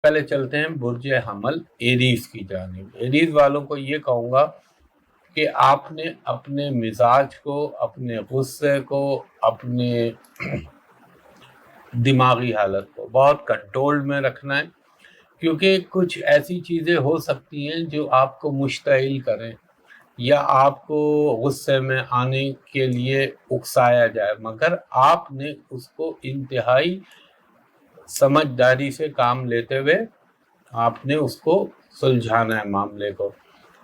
پہلے چلتے ہیں برج حمل ایریز کی جانب. ایریز والوں کو یہ کہوں گا کہ آپ نے اپنے مزاج کو، اپنے غصے کو، اپنے دماغی حالت کو بہت کنٹرول میں رکھنا ہے، کیونکہ کچھ ایسی چیزیں ہو سکتی ہیں جو آپ کو مشتعل کریں یا آپ کو غصے میں آنے کے لیے اکسایا جائے، مگر آپ نے اس کو انتہائی سمجھداری سے کام لیتے ہوئے آپ نے اس کو سلجھانا ہے معاملے کو.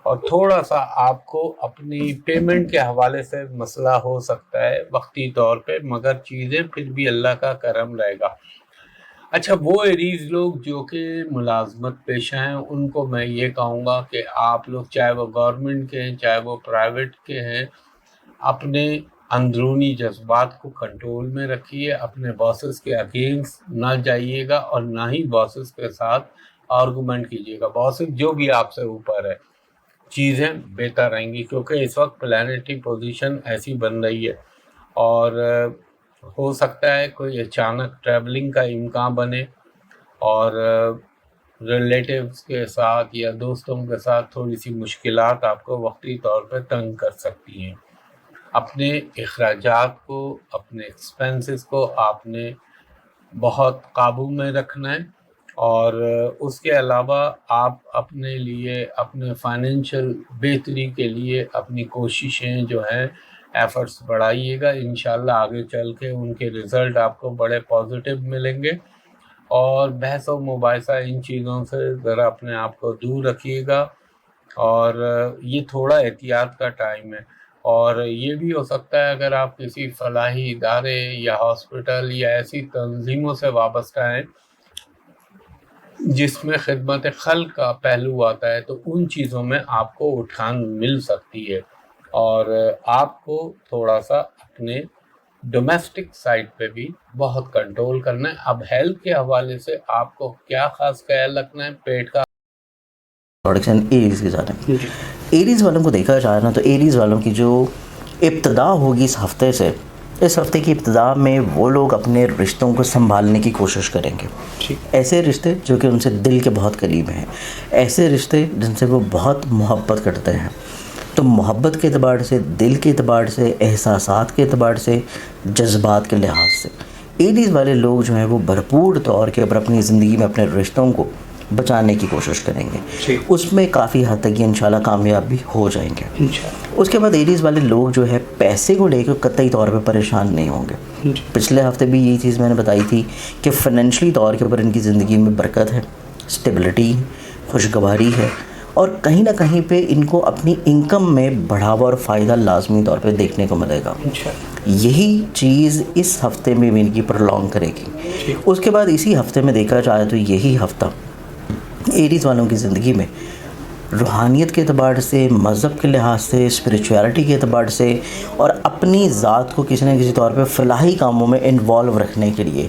اور تھوڑا سا آپ کو اپنی پیمنٹ کے حوالے سے مسئلہ ہو سکتا ہے وقتی طور پہ، مگر چیزیں پھر بھی اللہ کا کرم رہے گا. اچھا، وہ ایریز لوگ جو کہ ملازمت پیشہ ہیں، ان کو میں یہ کہوں گا کہ آپ لوگ چاہے وہ گورنمنٹ کے ہیں چاہے وہ پرائیویٹ کے ہیں، اپنے اندرونی جذبات کو کنٹرول میں رکھیے، اپنے باسز کے اگینسٹ نہ جائیے گا اور نہ ہی باسز کے ساتھ آرگومنٹ کیجیے گا. باسز جو بھی آپ سے اوپر ہے، چیزیں بہتر رہیں گی، کیونکہ اس وقت پلانیٹری پوزیشن ایسی بن رہی ہے اور ہو سکتا ہے کوئی اچانک ٹریولنگ کا امکان بنے اور ریلیٹیوز کے ساتھ یا دوستوں کے ساتھ تھوڑی سی مشکلات آپ کو وقتی طور پہ تنگ کر سکتی ہیں. اپنے اخراجات کو، اپنے ایکسپینسز کو آپ نے بہت قابو میں رکھنا ہے، اور اس کے علاوہ آپ اپنے لیے، اپنے فائنینشیل بہتری کے لیے اپنی کوششیں جو ہیں، ایفرٹس بڑھائیے گا. انشاءاللہ آگے چل کے ان کے رزلٹ آپ کو بڑے پازیٹیو ملیں گے. اور بحث و مباحثہ ان چیزوں سے ذرا اپنے آپ کو دور رکھیے گا، اور یہ تھوڑا احتیاط کا ٹائم ہے. اور یہ بھی ہو سکتا ہے اگر آپ کسی فلاحی ادارے یا ہاسپٹل یا ایسی تنظیموں سے وابستہ ہیں جس میں خدمت خلق کا پہلو آتا ہے، تو ان چیزوں میں آپ کو اٹھان مل سکتی ہے، اور آپ کو تھوڑا سا اپنے ڈومیسٹک سائڈ پہ بھی بہت کنٹرول کرنا ہے. اب ہیلتھ کے حوالے سے آپ کو کیا خاص خیال رکھنا ہے؟ پیٹ کا پروڈکشن ایریز کی جانب. ایریز والوں کو دیکھا جائے نا تو ایریز والوں کی جو ابتدا ہوگی اس ہفتے سے، اس ہفتے کی ابتدا میں وہ لوگ اپنے رشتوں کو سنبھالنے کی کوشش کریں گے. ایسے رشتے جو کہ ان سے دل کے بہت قریب ہیں، ایسے رشتے جن سے وہ بہت محبت کرتے ہیں. تو محبت کے اعتبار سے، دل کے اعتبار سے، احساسات کے اعتبار سے، جذبات کے لحاظ سے ایریز والے لوگ جو ہیں وہ بھرپور طور کے اوپر اپنی زندگی میں اپنے رشتوں کو بچانے کی کوشش کریں گے. اس میں کافی حد تک یہ انشاءاللہ کامیاب بھی ہو جائیں گے. اس کے بعد ایریز والے لوگ جو ہے پیسے کو لے کے قطعی طور پہ پریشان نہیں ہوں گے. پچھلے ہفتے بھی یہی چیز میں نے بتائی تھی کہ فائنینشلی طور کے اوپر ان کی زندگی میں برکت ہے، اسٹیبلٹی ہے، خوشگواری ہے، اور کہیں نہ کہیں پہ ان کو اپنی انکم میں بڑھاوا اور فائدہ لازمی طور پہ دیکھنے کو ملے گا. یہی چیز اس ہفتے میں بھی ان کی پرولونگ کرے گی. اس کے بعد اسی ہفتے میں دیکھا جائے تو یہی ہفتہ ایریز والوں کی زندگی میں روحانیت کے اعتبار سے، مذہب کے لحاظ سے، اسپریچویلٹی کے اعتبار سے، اور اپنی ذات کو کسی نہ کسی طور پہ فلاحی کاموں میں انوالو رکھنے کے لیے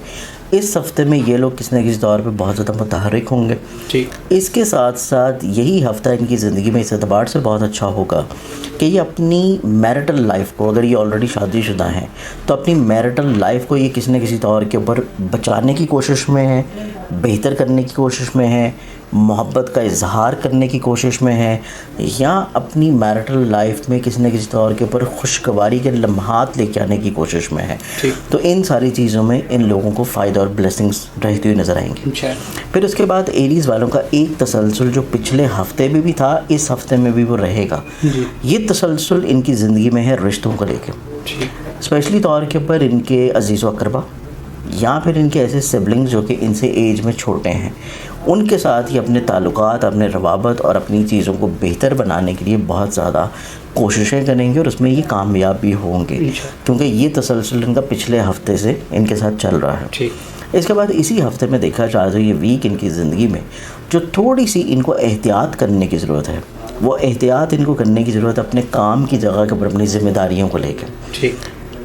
اس ہفتے میں یہ لوگ کسی نہ کسی طور پہ بہت زیادہ متحرک ہوں گے. اس کے ساتھ ساتھ یہی ہفتہ ان کی زندگی میں اس اعتبار سے بہت اچھا ہوگا کہ یہ اپنی میرٹل لائف کو، اگر یہ آلریڈی شادی شدہ ہیں تو اپنی میرٹل لائف کو یہ کسی نہ کسی طور کے اوپر بچانے کی کوشش میں ہیں، بہتر کرنے کی کوشش میں ہیں، محبت کا اظہار کرنے کی کوشش میں ہے، یا اپنی میرٹل لائف میں کسی نہ کسی طور کے اوپر خوشگواری کے لمحات لے کے آنے کی کوشش میں ہے. تو ان ساری چیزوں میں ان لوگوں کو فائدہ اور بلیسنگز رہتی ہوئی نظر آئیں گی. پھر اس کے بعد ایریز والوں کا ایک تسلسل جو پچھلے ہفتے میں بھی تھا، اس ہفتے میں بھی وہ رہے گا. یہ تسلسل ان کی زندگی میں ہے رشتوں کو لے کے، اسپیشلی طور کے اوپر ان کے عزیز و اقربا یا پھر ان کے ایسے سبلنگز جو کہ ان سے ایج میں چھوٹے ہیں، ان کے ساتھ یہ اپنے تعلقات، اپنے روابط اور اپنی چیزوں کو بہتر بنانے کے لیے بہت زیادہ کوششیں کریں گے، اور اس میں یہ کامیاب بھی ہوں گے کیونکہ یہ تسلسل ان کا پچھلے ہفتے سے ان کے ساتھ چل رہا ہے. اس کے بعد اسی ہفتے میں دیکھا جائے تو یہ ویک ان کی زندگی میں جو تھوڑی سی ان کو احتیاط کرنے کی ضرورت ہے، وہ احتیاط ان کو کرنے کی ضرورت ہے اپنے کام کی جگہ کے اوپر، اپنی ذمہ داریوں کو لے کے.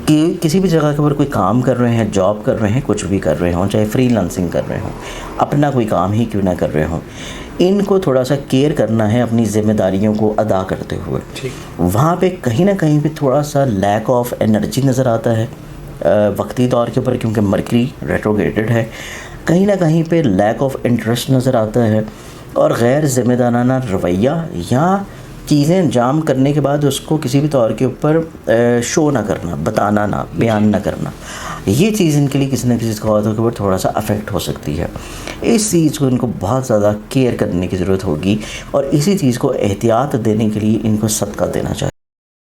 کہ کسی بھی جگہ کے اوپر کوئی کام کر رہے ہیں، جاب کر رہے ہیں، کچھ بھی کر رہے ہوں، چاہے فری لانسنگ کر رہے ہوں، اپنا کوئی کام ہی کیوں نہ کر رہے ہوں، ان کو تھوڑا سا کیئر کرنا ہے اپنی ذمہ داریوں کو ادا کرتے ہوئے. وہاں پہ کہیں نہ کہیں پہ تھوڑا سا لیک آف انرجی نظر آتا ہے، وقتی طور کے اوپر کیونکہ مرکری ریٹروگریڈڈ ہے، کہیں نہ کہیں پہ لیک آف انٹرسٹ نظر آتا ہے، اور غیر ذمہ دارانہ رویہ یا چیزیں انجام کرنے کے بعد اس کو کسی بھی طور کے اوپر شو نہ کرنا، بتانا نہ، بیان نہ کرنا، یہ چیز ان کے لیے کسی نہ کسی قوتوں کے اوپر تھوڑا سا افیکٹ ہو سکتی ہے۔ اس چیز کو ان کو بہت زیادہ کیئر کرنے کی ضرورت ہوگی، اور اسی چیز کو احتیاط دینے کے لیے ان کو صدقہ دینا چاہیے۔